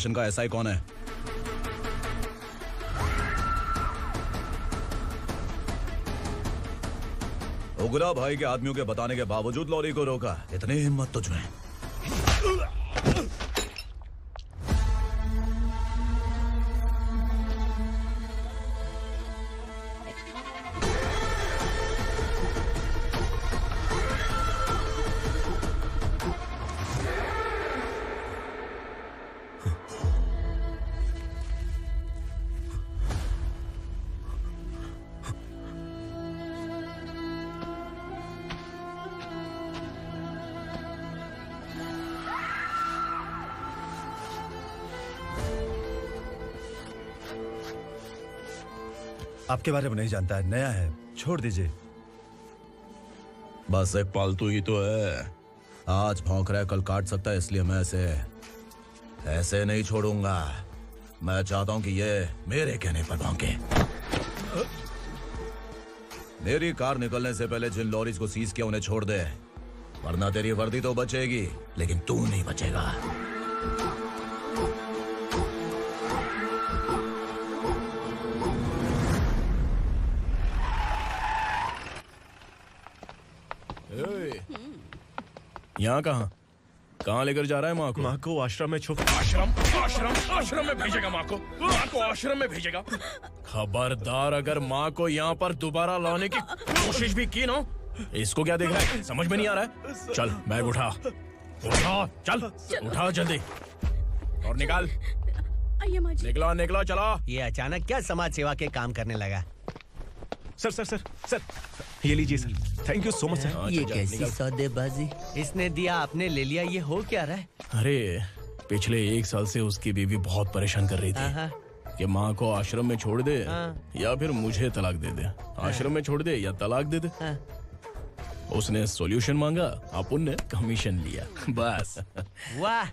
का एसआई कौन है? उग्रा भाई के आदमियों के बताने के बावजूद लॉरी को रोका। इतनी हिम्मत तुझमें? आपके बारे में नहीं जानता है, नया है, छोड़ दीजिए। बस एक पालतू ही तो है। आज भौंक रहा है, कल काट सकता है, इसलिए मैं ऐसे नहीं छोड़ूंगा। मैं चाहता हूं कि ये मेरे कहने पर भौंके। मेरी कार निकलने से पहले जिन लॉरीज को सीज किया उन्हें छोड़ दे, वरना तेरी वर्दी तो बचेगी लेकिन तू नहीं बचेगा। यहाँ कहाँ लेकर जा रहा है माँ को? माँ को आश्रम में आश्रम में भेजेगा माँ को आश्रम में भेजेगा। खबरदार, अगर माँ को यहाँ पर दोबारा लाने की कोशिश भी की ना, इसको क्या देख रहा है? समझ में नहीं आ रहा है? चल बैग उठा, चल उठा जल्दी और निकाल। निकला चला। ये अचानक क्या समाज सेवा के काम करने लगा? सर ये लीजिए sir, thank you so much sir. ये कैसी सौदेबाजी? इसने दिया, आपने ले लिया, ये हो क्या रहा है? अरे पिछले 1 साल से उसकी बीवी बहुत परेशान कर रही थी कि माँ को आश्रम में छोड़ दे या फिर मुझे तलाक दे दे। आश्रम में छोड़ दे या तलाक दे दे। उसने सॉल्यूशन मांगा, अपन ने कमीशन लिया, बस। वाह,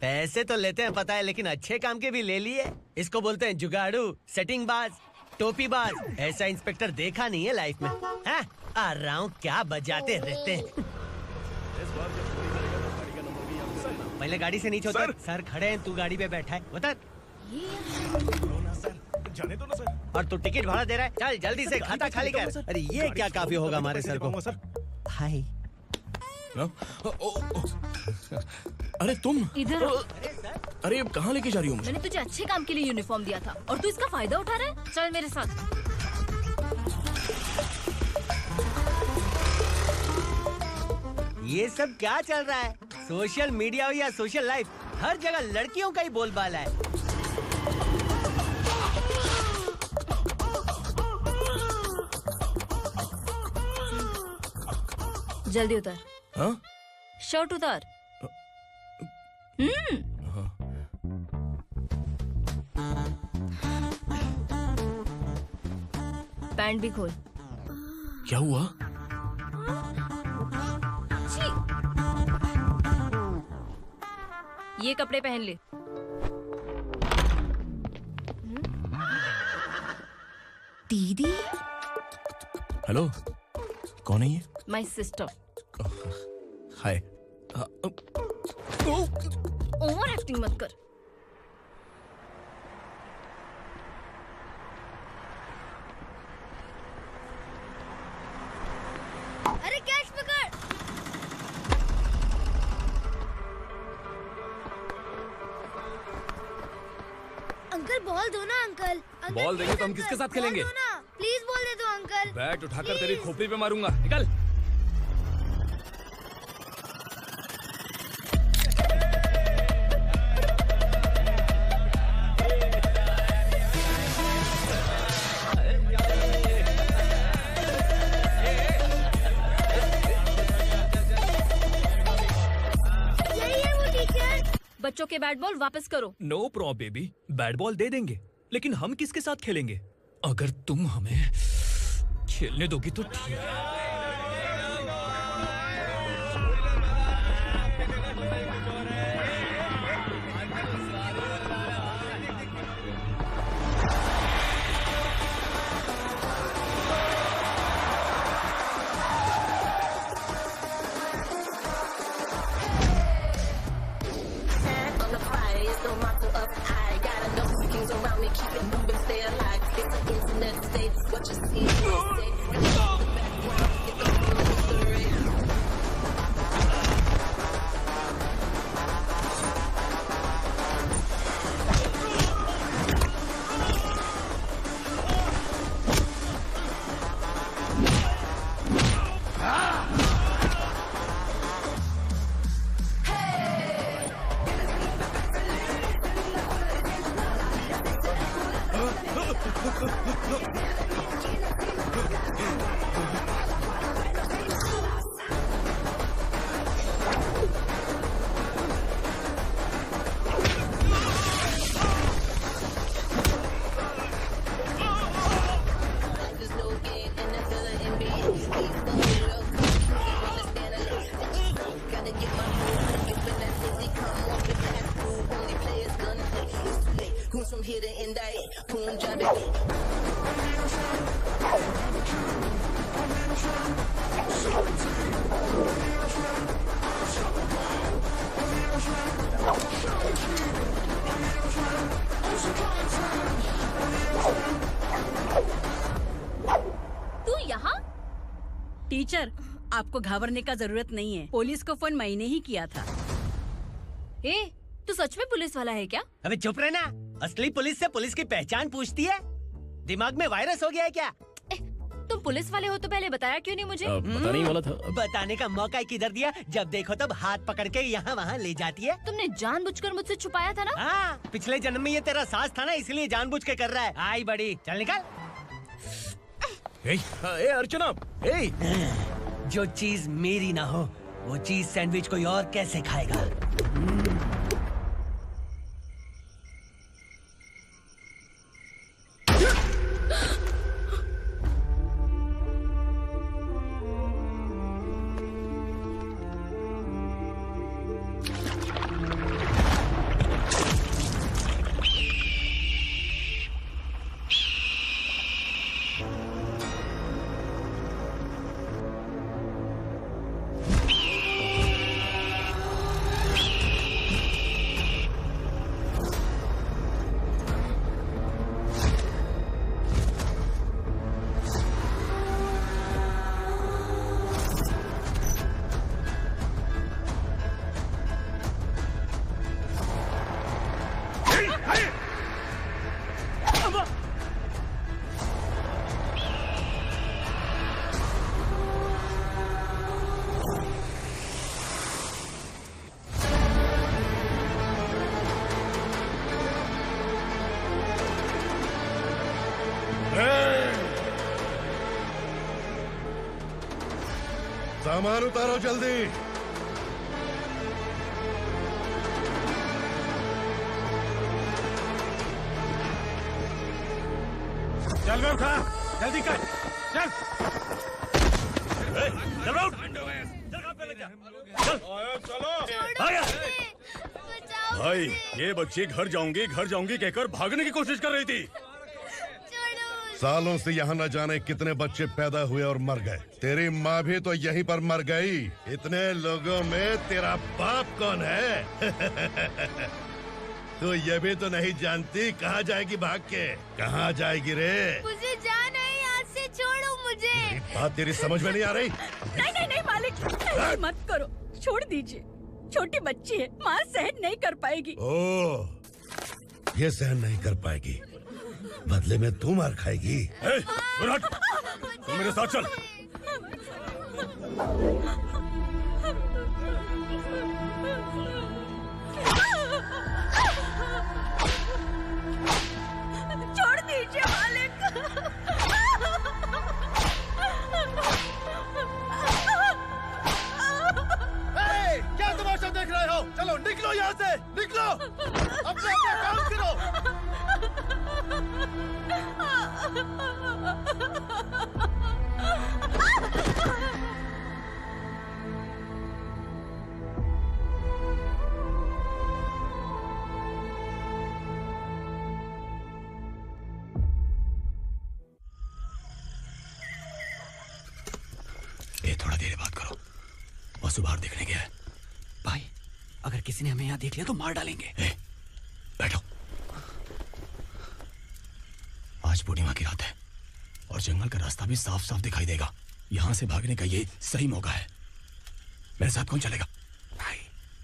पैसे तो लेते हैं पता है, लेकिन अच्छे काम के भी ले लिए। इसको बोलते हैं जुगाड़ू, सेटिंग बाज, टोपी बाज। ऐसा इंस्पेक्टर देखा नहीं है लाइफ में। हाँ? आ रहा हूँ, क्या बजाते रहते हैं। पहले गाड़ी से नीचे उतर। सर खड़े हैं, तू गाड़ी पे बैठा है, उतर। जाने दो ना सर। और तू टिकट भाड़ा दे रहा है, चल जल्दी से खाता खाली कर। अरे ये क्या काफी होगा हमारे सर को। हाय। अरे तुम इधर। अरे अब कहाँ लेके जा रही हो मुझे? मैंने तुझे अच्छे काम के लिए यूनिफॉर्म दिया था और तू इसका फायदा उठा रहा है। चल मेरे साथ। ये सब क्या चल रहा है? सोशल मीडिया हो या सोशल लाइफ, हर जगह लड़कियों का ही बोलबाला है। जल्दी उतर। हाँ? शर्ट उतार। पैंट भी खोल। क्या हुआ? ये कपड़े पहन ले। दीदी। हेलो, कौन है ये? My sister. Hi. Over acting मत कर। अरे कैच पकड़। अंकल बॉल दो ना अंकल। बॉल देंगे तो हम किसके साथ खेलेंगे? प्लीज बॉल दे दो अंकल। बैट उठाकर तेरी खोपड़ी पे मारूंगा, निकल। बच्चों के बैट बॉल वापस करो। No problem baby, bat ball दे देंगे, लेकिन हम किसके साथ खेलेंगे? अगर तुम हमें खेलने दोगी तो ठीक है। तू यहाँ? टीचर, आपको घबराने का जरूरत नहीं है। पुलिस को फोन मैंने ही किया था। ए, तू सच में पुलिस वाला है क्या? अबे चुप रहना। असली पुलिस से पुलिस की पहचान पूछती है? दिमाग में वायरस हो गया है क्या? तुम पुलिस वाले हो तो पहले बताया क्यों नहीं मुझे? बताने ही वाला था। बताने का मौका किधर दिया? जब देखो तब हाथ पकड़ के यहाँ वहाँ ले जाती है। तुमने जानबूझकर मुझसे छुपाया था ना? हाँ, पिछले जन्म में ये तेरा सास था ना, इसलिए जानबूझ के कर रहा है। आई बड़ी, चल निकल। ए अर्चना, ए जो चीज मेरी ना हो, वो चीज सैंडविच कोई और कैसे खाएगा? सामान उतारो जल्दी। चल बे उठा, जल्दी कर, चल। भाई, ये बच्ची घर जाऊंगी कहकर भागने की कोशिश कर रही थी। सालों से यहाँ न जाने कितने बच्चे पैदा हुए और मर गए। तेरी माँ भी तो यहीं पर मर गई। इतने लोगों में तेरा बाप कौन है? तो ये भी तो नहीं जानती कहाँ जाएगी भाग के? कहाँ जाएगी रे? मुझे जाना है यहाँ से, छोड़ो मुझे। बात तेरी समझ में नहीं आ रही? नहीं नहीं नहीं मालिक, ऐसे मत करो, छोड़ दीजिए। छोटी बच्ची है, माँ सहन नहीं कर पाएगी। ओह, ये सहन नहीं कर पाएगी, बदले में तू मार खाएगी। तू मेरे साथ चल। छोड़ दीजिए मालिक। क्या तमाशा देख रहे हो? चलो निकलो यहाँ से, निकलो। अपना काम करो। ये थोड़ा देर बात करो, वसु बाहर देखने गया है। भाई, अगर किसी ने हमें यहाँ देख लिया तो मार डालेंगे। बैठो। आज पूर्णिमा की रात है और जंगल का रास्ता भी साफ साफ दिखाई देगा। यहाँ से भागने का ये सही मौका है। मेरे साथ कौन चलेगा? भाई,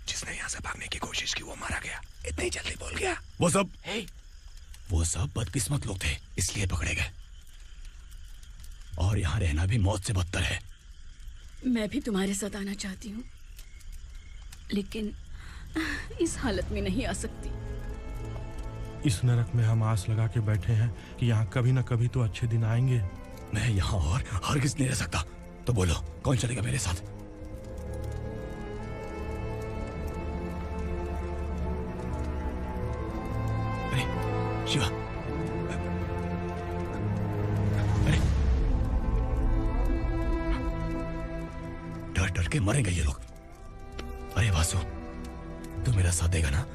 जिसने यहाँ से भागने की कोशिश की वो मारा गया। इतनी जल्दी बोल गया। वो सब बदकिस्मत लोग थे, इसलिए पकड़े गए। और यहाँ रहना भी मौत से बदतर है। मैं भी तुम्हारे साथ आना चाहती हूँ, लेकिन इस हालत में नहीं आ सकती। इस नरक में हम आस लगा के बैठे हैं कि यहाँ कभी ना कभी तो अच्छे दिन आएंगे। मैं यहाँ और हरगिज नहीं रह सकता। तो बोलो कौन चलेगा मेरे साथ? अरे शिवा, अरे डर डर के मरेंगे ये लोग। अरे वासु, तू मेरा साथ देगा ना?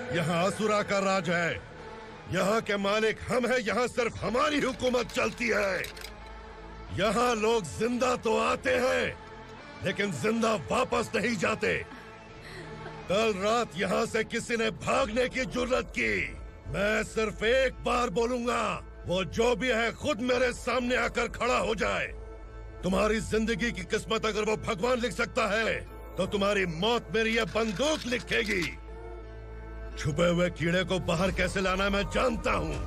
यहाँ असुरा का राज है। यहाँ के मालिक हम हैं। यहाँ सिर्फ हमारी हुकूमत चलती है। यहाँ लोग जिंदा तो आते हैं लेकिन जिंदा वापस नहीं जाते। कल रात यहाँ से किसी ने भागने की जुर्रत की, मैं सिर्फ एक बार बोलूंगा, वो जो भी है खुद मेरे सामने आकर खड़ा हो जाए। तुम्हारी जिंदगी की किस्मत अगर वो भगवान लिख सकता है तो तुम्हारी मौत मेरी ये बंदूक लिखेगी। छुपे हुए कीड़े को बाहर कैसे लाना मैं जानता हूँ।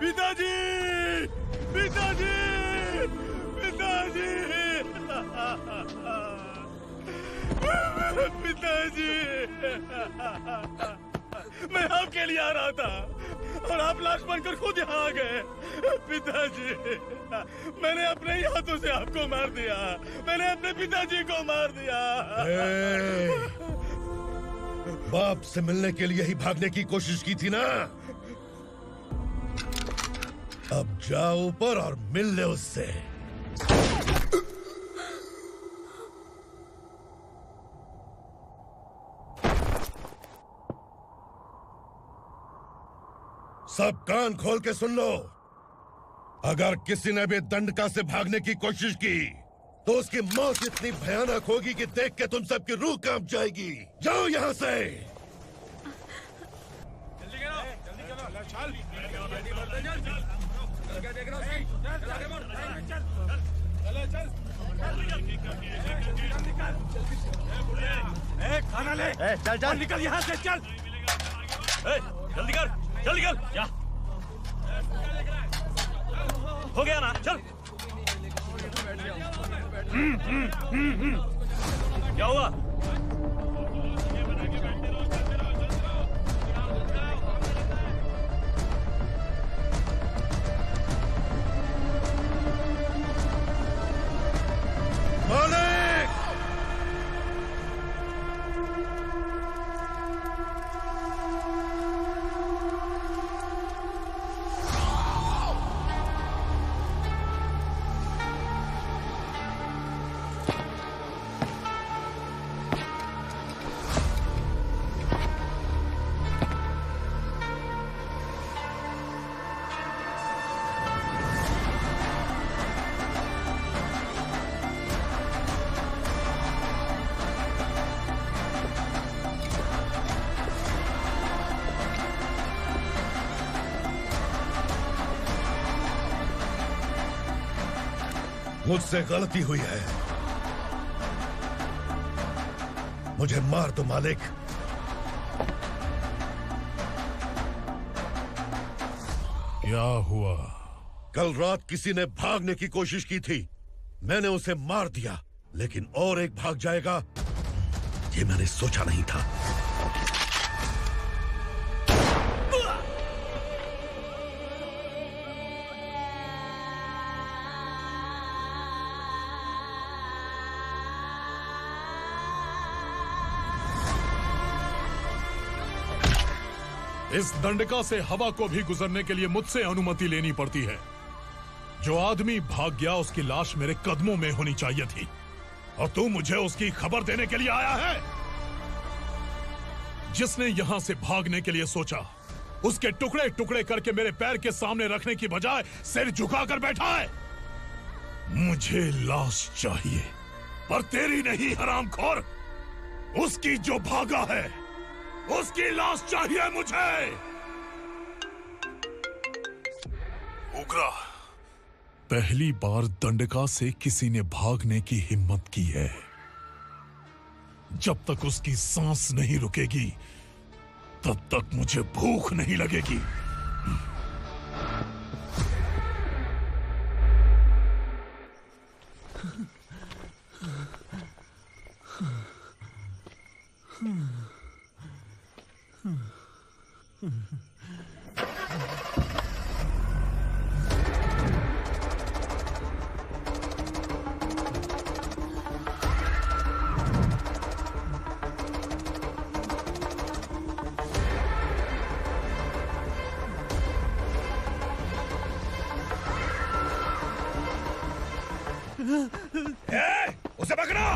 पिताजी, पिताजी, पिताजी, पिताजी, मैं आपके लिए आ रहा था और आप लाश बनकर खुद यहाँ आ गए। पिताजी, मैंने अपने ही हाथों से आपको मार दिया। मैंने अपने पिताजी को मार दिया। बाप से मिलने के लिए ही भागने की कोशिश की थी ना? अब जाओ ऊपर और मिल ले उससे। सब कान खोल के सुन लो। अगर किसी ने भी दंडका से भागने की कोशिश की तो उसकी मौत इतनी भयानक होगी कि देख के तुम सबकी रूह कांप जाएगी। जाओ यहाँ से। खाना ले। चल चल निकल यहाँ से, चल। जल्दी कर, जल्दी कर। क्या हो गया ना? चल। क्या हुआ? मुझसे गलती हुई है, मुझे मार दो मालिक। क्या हुआ? कल रात किसी ने भागने की कोशिश की थी, मैंने उसे मार दिया, लेकिन और एक भाग जाएगा ये मैंने सोचा नहीं था। इस दंडका से हवा को भी गुजरने के लिए मुझसे अनुमति लेनी पड़ती है। जो आदमी भाग गया उसकी लाश मेरे कदमों में होनी चाहिए थी, और तू मुझे उसकी खबर देने के लिए आया है। जिसने यहां से भागने के लिए सोचा, उसके टुकड़े टुकड़े करके मेरे पैर के सामने रखने की बजाय सिर झुकाकर बैठा है। मुझे लाश चाहिए, पर तेरी नहीं हरामखोर, उसकी जो भागा है उसकी लाश चाहिए मुझे। उग्रा, पहली बार दंडका से किसी ने भागने की हिम्मत की है। जब तक उसकी सांस नहीं रुकेगी तब तक मुझे भूख नहीं लगेगी। उसे पकड़ो!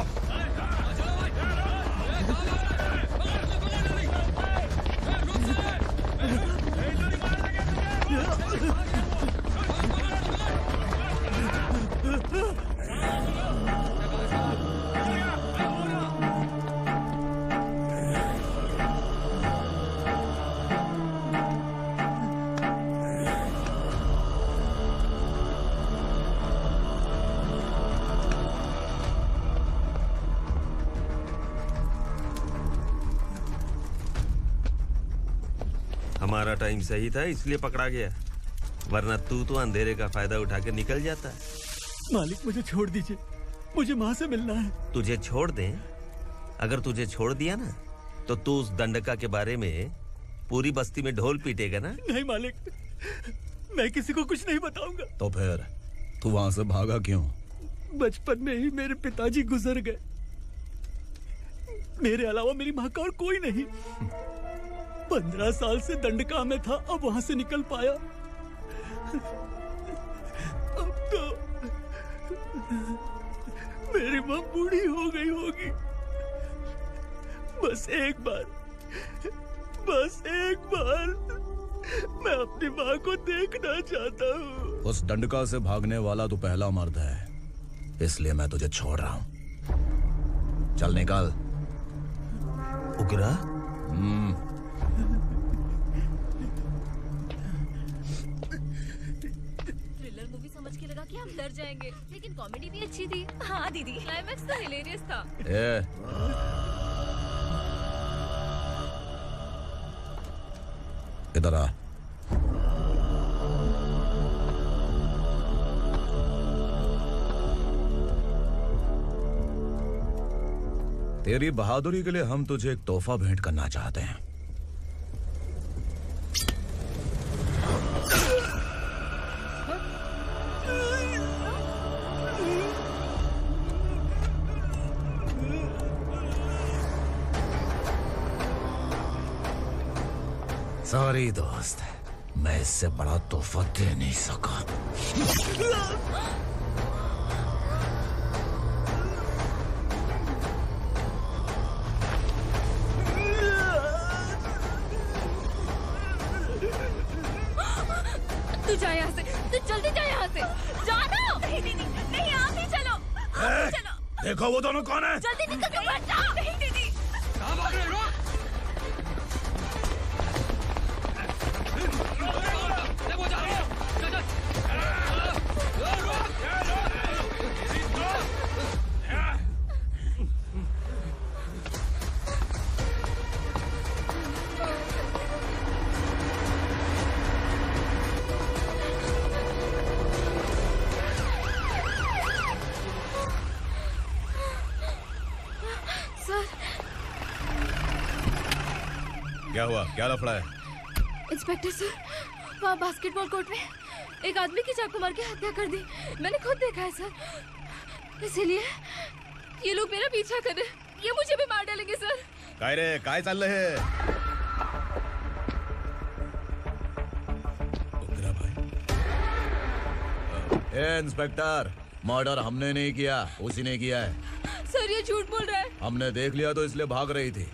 हमारा टाइम सही था इसलिए पकड़ा गया, वरना तू तो अंधेरे का फायदा उठा के निकल जाता है। मालिक मुझे छोड़ दीजिए, मुझे माँ से मिलना है। तुझे छोड़ दें? अगर तुझे छोड़ दिया ना तो तू उस दंडका के बारे में पूरी बस्ती में ढोल पीटेगा ना। नहीं मालिक, मैं किसी को कुछ नहीं बताऊंगा। तो फिर तू वहां से भागा क्यों? बचपन में ही मेरे पिताजी गुजर गए, मेरे अलावा मेरी माँ का और कोई नहीं। 15 साल से दंडका में था, अब वहां से निकल पाया। अब तो मेरी माँ बूढ़ी हो गई होगी। बस एक बार मैं अपनी माँ को देखना चाहता हूँ। उस दंडका से भागने वाला तो पहला मर्द है, इसलिए मैं तुझे छोड़ रहा हूँ। चल निकल। उग्रा? थ्रिलर मूवी समझ के लगा कि हम डर जाएंगे, लेकिन कॉमेडी भी अच्छी थी। हाँ दीदी, क्लाइमैक्स तो हिलेरियस था। इधर आ। तेरी बहादुरी के लिए हम तुझे एक तोहफा भेंट करना चाहते हैं। सॉरी दोस्त, मैं इससे बड़ा तोहफा दे नहीं सका। तू जा यहाँ से, तू जल्दी जा यहाँ से। जाना। नहीं दीदी, नहीं आप ही चलो, आप ही चलो। देखो वो दोनों कौन है? जल्दी निकल के बैठ जाओ। नहीं दीदी। कहाँ भाग रहे हो? क्या हुआ? क्या लफड़ा है? इंस्पेक्टर सर, वहाँ बास्केटबॉल कोर्ट में एक आदमी की चाकू मार के हत्या कर दी। मैंने खुद देखा है सर, इसीलिए ये लोग मेरा पीछा कर रहे। ये मुझे भी मार डालेंगे सर। काय रे, काय चाललंय हे? ए इंस्पेक्टर, मर्डर हमने नहीं किया, उसी ने किया है। सर ये झूठ बोल रहा है। हमने देख लिया तो इसलिए भाग रही थी।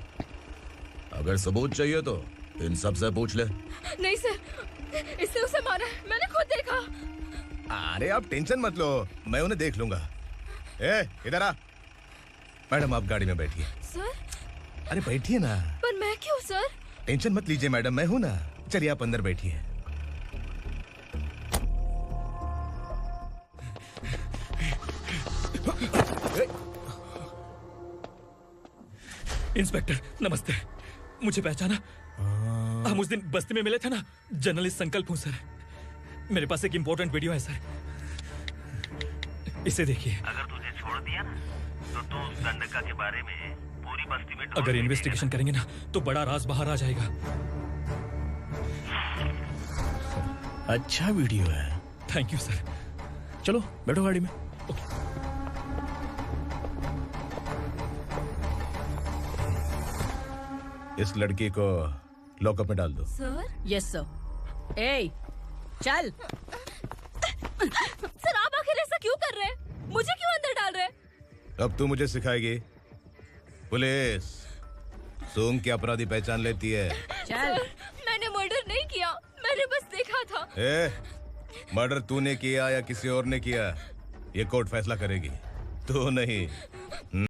अगर सबूत चाहिए तो इन सब से पूछ ले। नहीं सर, इसने उसे मारा है, मैंने खुद देखा। अरे आप टेंशन मत लो, मैं उन्हें देख लूंगा। ए इधर आ। मैडम आप गाड़ी में बैठिए। सर? अरे बैठिए ना। पर मैं क्यों सर? टेंशन मत लीजिए मैडम, मैं हूं ना। चलिए आप अंदर बैठिए। इंस्पेक्टर नमस्ते, मुझे पहचाना? हम उस दिन बस्ती में मिले थे ना। जर्नलिस्ट संकल्प हूँ सर। मेरे पास एक इम्पोर्टेंट वीडियो है सर, इसे देखिए। अगर तुझे छोड़ दिया ना तो तू उस दंडका के बारे में पूरी बस्ती में अगर इन्वेस्टिगेशन करेंगे ना तो बड़ा राज बाहर आ जाएगा। अच्छा वीडियो है। Thank you sir. चलो बैठो गाड़ी में। इस लड़की को लॉकअप में डाल दो। सर? Yes sir. ए चल। सर आप आखिर ऐसा क्यों कर रहे हैं? मुझे क्यों अंदर डाल रहे हैं? अब तू मुझे सिखाएगी? पुलिस सूंघ के अपराधी पहचान लेती है। चल। मैंने मर्डर नहीं किया, मैंने बस देखा था। मर्डर तूने किया या किसी और ने किया, ये कोर्ट फैसला करेगी, तू नहीं।